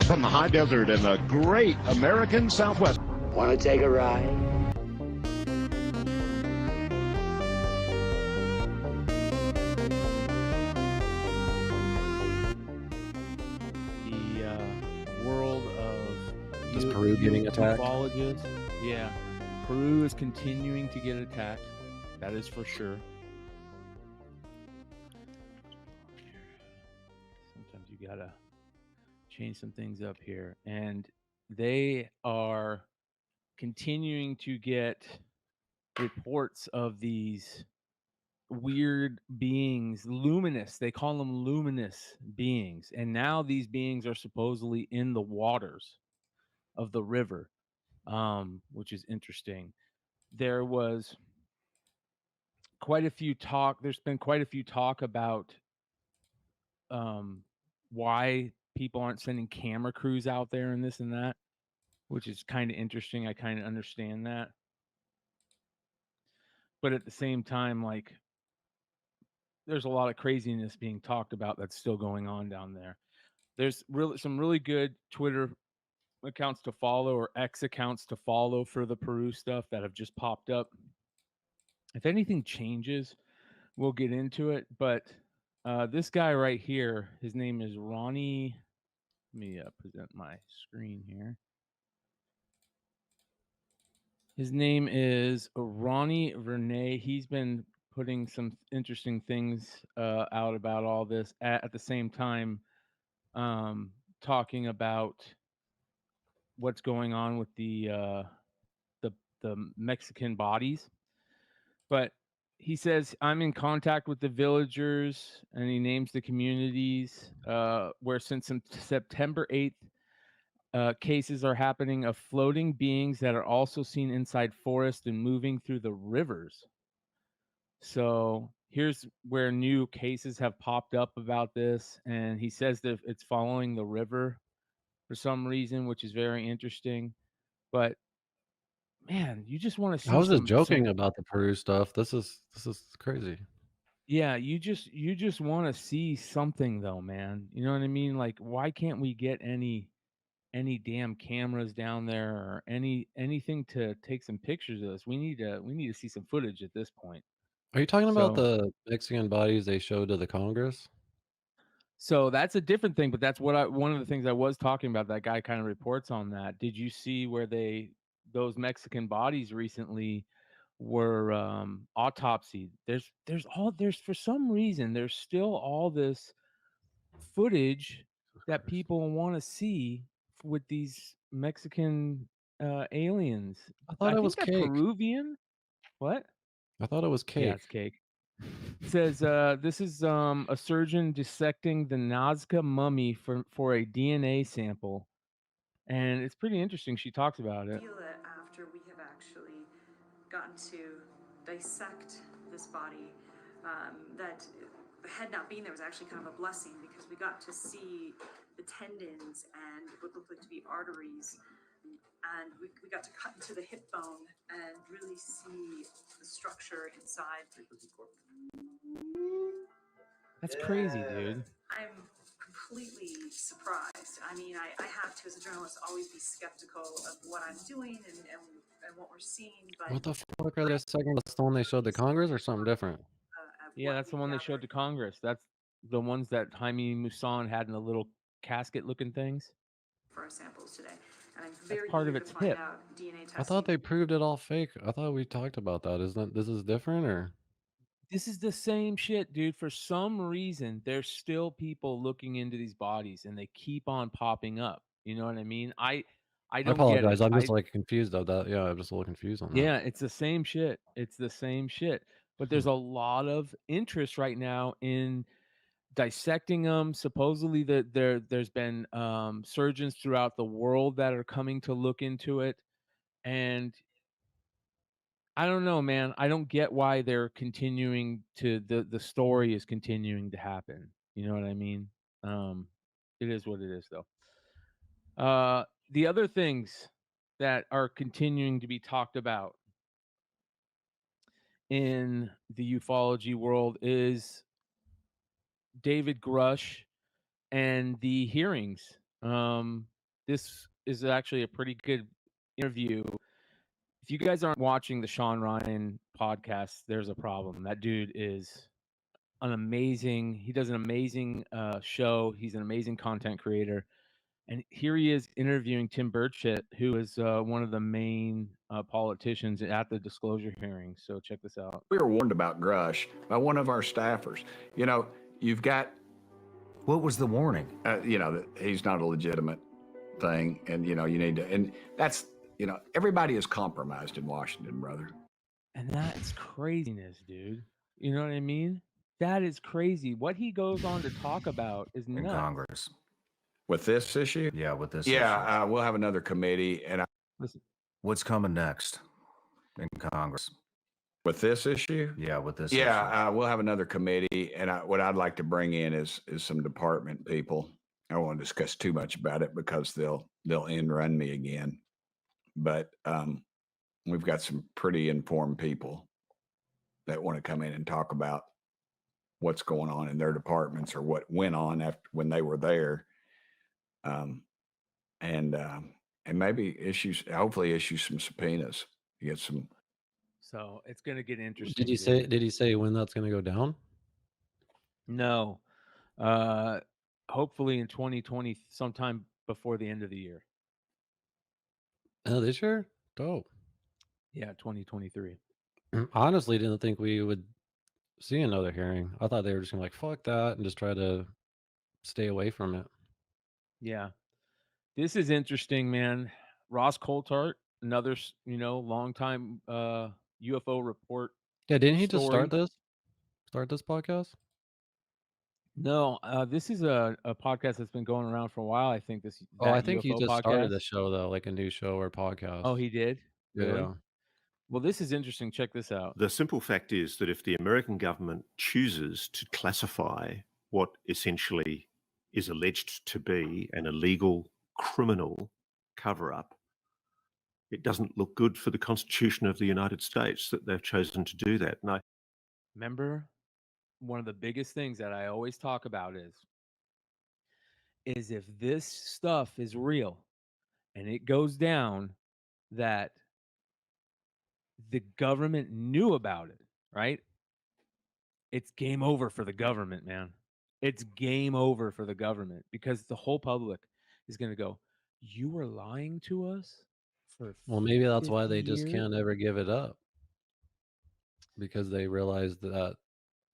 from the high desert in the great American Southwest. Want to take a ride? The world of Is Peru getting attacked? ufologists. Yeah, Peru is continuing to get attacked. That is for sure. Sometimes you gotta change some things up here, and they are continuing to get reports of these weird beings, luminous. They call them luminous beings, and now these beings are supposedly in the waters of the river, which is interesting. There was quite a few talk. There's been quite a few talk about why people aren't sending camera crews out there and this and that, which is kind of interesting. I kind of understand that, but at the same time, like, there's a lot of craziness being talked about that's still going on down there. There's some really good Twitter accounts to follow, or X accounts to follow, for the Peru stuff that have just popped up. If anything changes, we'll get into it. But this guy right here, his name is Ronnie. Let me present my screen here. His name is Ronnie Vernay. He's been putting some interesting things out about all this at the same time, talking about what's going on with the Mexican bodies. But he says, I'm in contact with the villagers, and he names the communities where since September 8th, cases are happening of floating beings that are also seen inside forests and moving through the rivers. So here's where new cases have popped up about this, and he says that it's following the river for some reason, which is very interesting. But man, you just want to see. I was just joking about the Peru stuff. This is crazy. Yeah, you just want to see something though, man. You know what I mean? Like, why can't we get any damn cameras down there, or anything to take some pictures of this? We need to see some footage at this point. Are you talking about So the Mexican bodies they showed to the Congress? so that's a different thing, but that's what one of the things I was talking about. That guy kind of reports on that. Did you see where those Mexican bodies recently were autopsied? There's for some reason there's still all this footage that people want to see with these Mexican aliens. I thought it was they're cake. Peruvian. What? I thought it was cake. Yeah, it's cake. It says this is a surgeon dissecting the Nazca mummy for a DNA sample, and it's pretty interesting. She talks about it. I feel that after we have actually gotten to dissect this body, that had not been there was actually kind of a blessing, because we got to see the tendons and what looked like to be arteries, and we got to cut into the hip bone and really see the structure inside. That's crazy, dude. I'm completely surprised. I mean, I have to, as a journalist, always be skeptical of what I'm doing and what we're seeing. But What the fuck are they second? That's the one they showed to Congress, or something different? Yeah, that's the one they showed to Congress. That's the ones that Jaime Maussan had in the little casket-looking things. For our samples today, and I'm very part of eager its to find hip. out DNA testing. I thought they proved it all fake. I thought we talked about that. Isn't this is different, or? This is the same shit, dude. For some reason, there's still people looking into these bodies, and they keep on popping up. You know what I mean? I don't apologize. get it. I'm just like confused of that. Yeah, I'm just a little confused on that. Yeah, it's the same shit. It's the same shit. But there's a lot of interest right now in dissecting them. Supposedly, there's been surgeons throughout the world that are coming to look into it, and I don't know, man. I don't get why they're continuing to the story is continuing to happen. You know what I mean? It is what it is, though. The other things that are continuing to be talked about in the ufology world is David Grush and the hearings. this is actually a pretty good interview. If you guys aren't watching the Sean Ryan podcast, there's a problem. That dude is he does an amazing show. He's an amazing content creator. And here he is interviewing Tim Burchett, who is one of the main politicians at the disclosure hearing. So check this out. We were warned about Grush by one of our staffers. You know, you've got, What was the warning? that he's not a legitimate thing, and you need to, and that's, everybody is compromised in Washington, brother. And that's craziness, dude. You know what I mean? That is crazy. What he goes on to talk about is In nuts. Congress. With this issue, Yeah, with this issue. yeah, we'll have another committee, and Listen, What's coming next in Congress? with this issue, Yeah, with this issue. yeah, we'll have another committee, and what I'd like to bring in is some department people. I don't want to discuss too much about it because they'll end run me again, but we've got some pretty informed people that want to come in and talk about what's going on in their departments or what went on after when they were there, and maybe hopefully issue some subpoenas. You get some. so it's gonna get interesting. Did he dude. say? Did he say when that's going to go down? No. Hopefully in 2020, sometime before the end of the year. Oh, this year? Dope. Yeah, 2023. Honestly, didn't think we would see another hearing. I thought they were just gonna like fuck that and just try to stay away from it. Yeah. This is interesting, man. Ross Coulthart, another, longtime UFO report. Yeah, didn't he just Story. start this podcast? No, this is a podcast that's been going around for a while. I think Oh, I that think he UFO just podcast. started the show though, like a new show or podcast. Oh, he did? Really? Yeah. Well, this is interesting. Check this out. The simple fact is that if the American government chooses to classify what essentially is alleged to be an illegal criminal cover-up, it doesn't look good for the Constitution of the United States that they've chosen to do that. And Remember, one of the biggest things that I always talk about is if this stuff is real and it goes down, that the government knew about it, right? It's game over for the government, man. It's game over for the government because the whole public is going to go, you were lying to us for Well, maybe that's why 50 they just years?" can't ever give it up. Because they realize that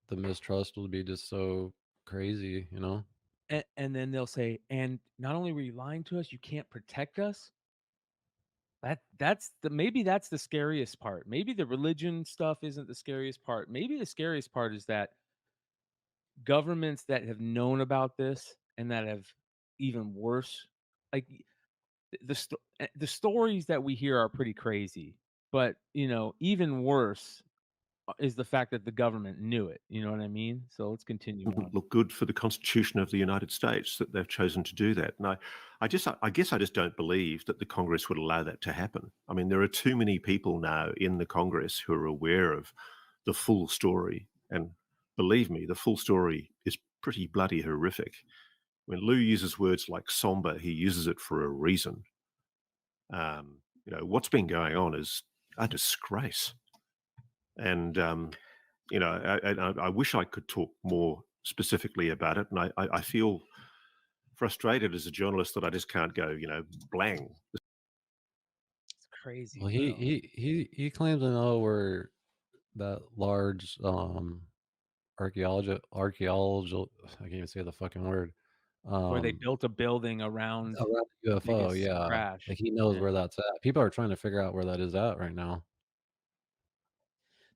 the mistrust will be just so crazy, you know? And then they'll say, and not only were you lying to us, you can't protect us. Maybe that's the scariest part. Maybe the religion stuff isn't the scariest part. Maybe the scariest part is that governments that have known about this and that have even worse, like the stories that we hear are pretty crazy, but even worse is the fact that the government knew it. You know what I mean? So let's continue it on. doesn't look good for the Constitution of the United States that they've chosen to do that. And I guess I just don't believe that the Congress would allow that to happen. I mean, there are too many people now in the Congress who are aware of the full story. And believe me, the full story is pretty bloody horrific. When Lou uses words like somber, he uses it for a reason. What's been going on is a disgrace. And, I wish I could talk more specifically about it. And I feel frustrated as a journalist that I just can't go, blang. It's crazy. Well, bro. he claims to know where that large archaeological I can't even say the fucking word. Where they built a building around around the UFO, biggest yeah. crash. Like he knows Yeah. where that's at. People are trying to figure out where that is at right now.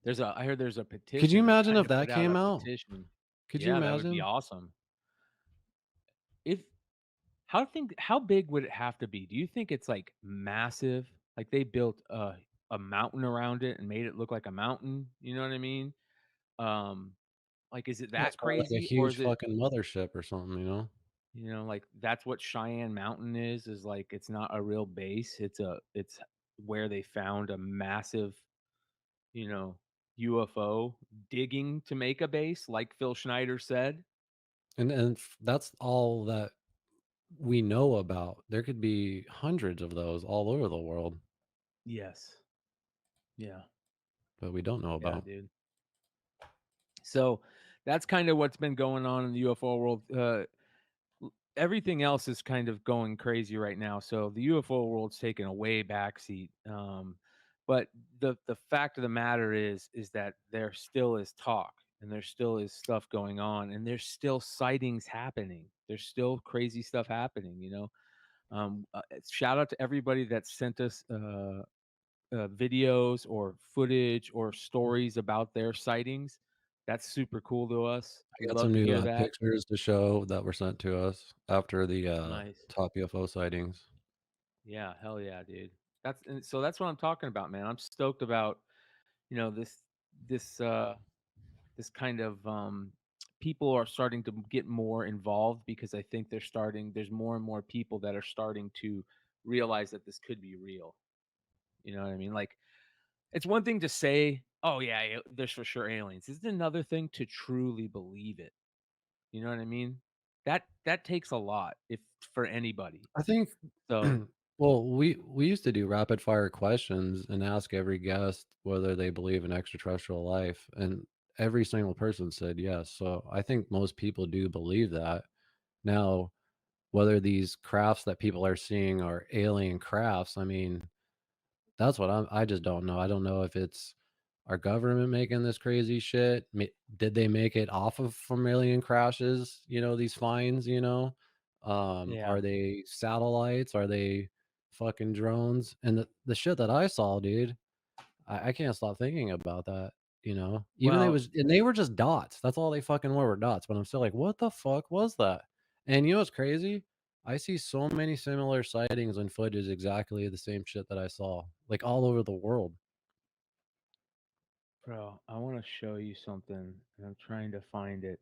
I heard there's a petition. Could you They're imagine trying if to that put out came a out? petition. Could you That would be imagine? awesome. How big would it have to be? Do you think it's like massive? Like they built a mountain around it and made it look like a mountain? You know what I mean? Like is it Yeah, that it's probably like a crazy, or huge is it fucking mothership or something, you know? like that's what Cheyenne Mountain is like it's not a real base. It's where they found a massive, UFO digging to make a base, like Phil Schneider said. And that's all that we know about. There could be hundreds of those all over the world, Yes. Yeah. but we don't know Yeah, about. dude. So that's kind of what's been going on in the UFO world. Everything else is kind of going crazy right now. So the UFO world's taking a way backseat. But the fact of the matter is that there still is talk, and there still is stuff going on, and there's still sightings happening. There's still crazy stuff happening. Shout out to everybody that sent us videos or footage or stories about their sightings. That's super cool to us. I We got love some to new hear that. pictures to show that were sent to us after the Nice. top UFO sightings. Yeah, hell yeah, dude. So that's what I'm talking about, man. I'm stoked about, this this kind of people are starting to get more involved, because I think there's more and more people that are starting to realize that this could be real. You know what I mean? Like, it's one thing to say, "Oh yeah, there's for sure aliens." It's another thing to truly believe it. You know what I mean? That takes a lot, if for anybody. I think So well, we used to do rapid fire questions and ask every guest whether they believe in extraterrestrial life, and every single person said yes. So I think most people do believe that. Now, whether these crafts that people are seeing are alien crafts, I mean, that's what I just don't know. I don't know if it's our government making this crazy shit. Did they make it off of from alien crashes? These finds. yeah. Are they satellites? Are they fucking drones? And the shit that I saw, dude, I can't stop thinking about that. Even Well, they were just dots. That's all they fucking were dots. But I'm still like, what the fuck was that? And you know what's crazy? I see so many similar sightings and footage, exactly the same shit that I saw, like all over the world. bro, I want to show you something, and I'm trying to find it.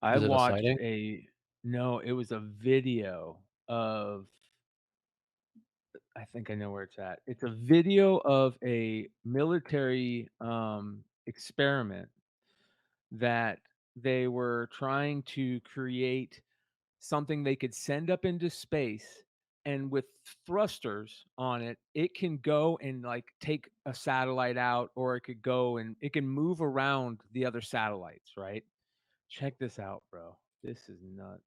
I Is it a watched sighting? no, it was a video of, I think I know where it's at. It's a video of a military experiment that they were trying to create something they could send up into space, and with thrusters on it, it can go and like take a satellite out, or it could go and it can move around the other satellites, right? Check this out, bro. This is nuts.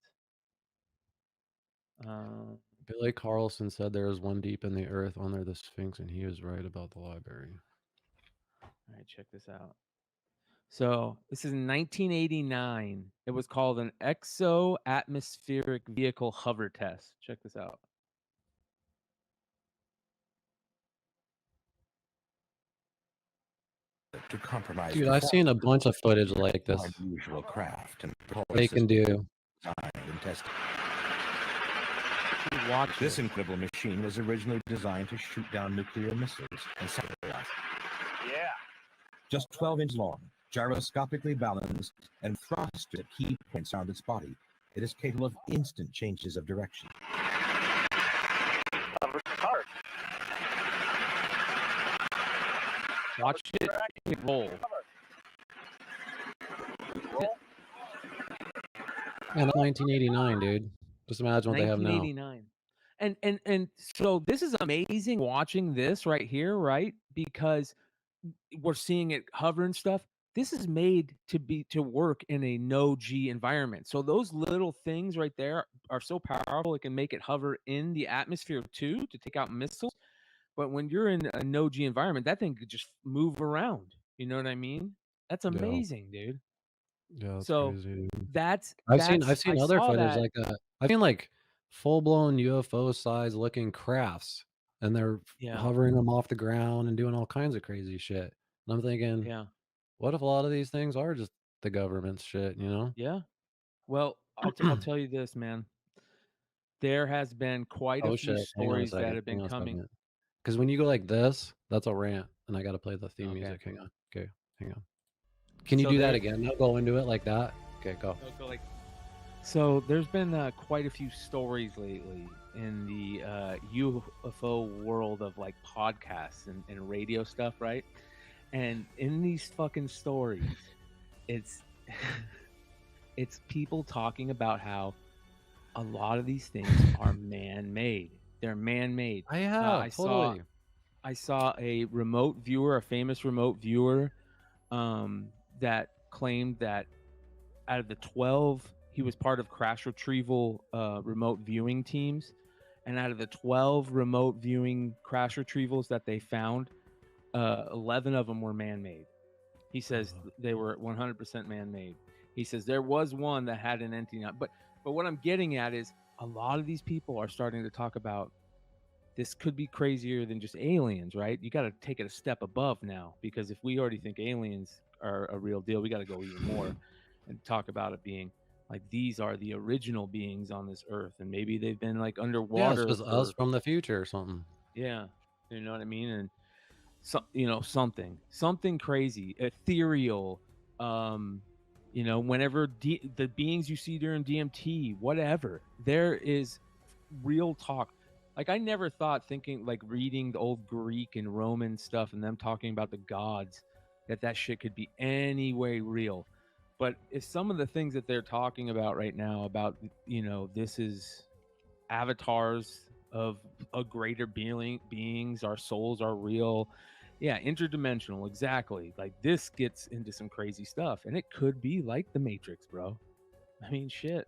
Um, Billy Carlson said there was one deep in the earth under the Sphinx, and he was right about the library. all right, check this out. So this is 1989. It was called an exo-atmospheric vehicle hover test. Check this out. To compromise Dude, I've seen a bunch of footage like this. unusual craft and They can do. designed and tested. Watch This incredible machine was originally designed to shoot down nuclear missiles and satellites. Yeah. Just 12 inches long, gyroscopically balanced, and thrust at key points around its body, it is capable of instant changes of direction. Watch it roll. And 1989, dude. Just imagine what they have now. 1989. And so this is amazing watching this right here, right? Because we're seeing it hover and stuff. This is made to work in a no G environment. So those little things right there are so powerful, it can make it hover in the atmosphere too, to take out missiles. But when you're in a no G environment, that thing could just move around. You know what I mean? That's Yeah. amazing, dude. Yeah, that's So crazy, dude. that's I've seen I other saw footage that. like that. I've seen like full-blown UFO size looking crafts, and they're Yeah. hovering them off the ground and doing all kinds of crazy shit. And I'm thinking, Yeah. what if a lot of these things are just the government's shit, Yeah. Well, I'll tell you this, man. There has been quite a Oh few shit, hang on a stories that second. have been Hang on a coming. second. Because when you go like this, that's a rant, and I got to play the theme Okay. music. Hang on. Okay, hang on. Can you So do that there- again? Now go into it like that. Okay, go. Go like. So there's been quite a few stories lately in the UFO world of like podcasts and radio stuff, right? And in these fucking stories, it's it's people talking about how a lot of these things are man-made. They're man-made. Yeah, totally. I saw a remote viewer, a famous remote viewer, that claimed that out of the 12, he was part of crash retrieval remote viewing teams, and out of the 12 remote viewing crash retrievals that they found, 11 of them were man-made. He says they were 100% man-made. He says there was one that had an empty nut, but what I'm getting at is a lot of these people are starting to talk about this could be crazier than just aliens, right? You got to take it a step above now, because if we already think aliens are a real deal, we got to go even more and talk about it being like these are the original beings on this earth, and maybe they've been like Yeah, underwater. it's just us from the future or something. Yeah, you know what I mean? And something crazy, ethereal. Whenever the beings you see during DMT, whatever, there is real talk. Like I never thought, thinking like reading the old Greek and Roman stuff and them talking about the gods, that shit could be any way real. But if some of the things that they're talking about right now about, this is avatars of a greater beings, our souls are real. Yeah, interdimensional, exactly. Like this gets into some crazy stuff, and it could be like the Matrix, bro. I mean, shit.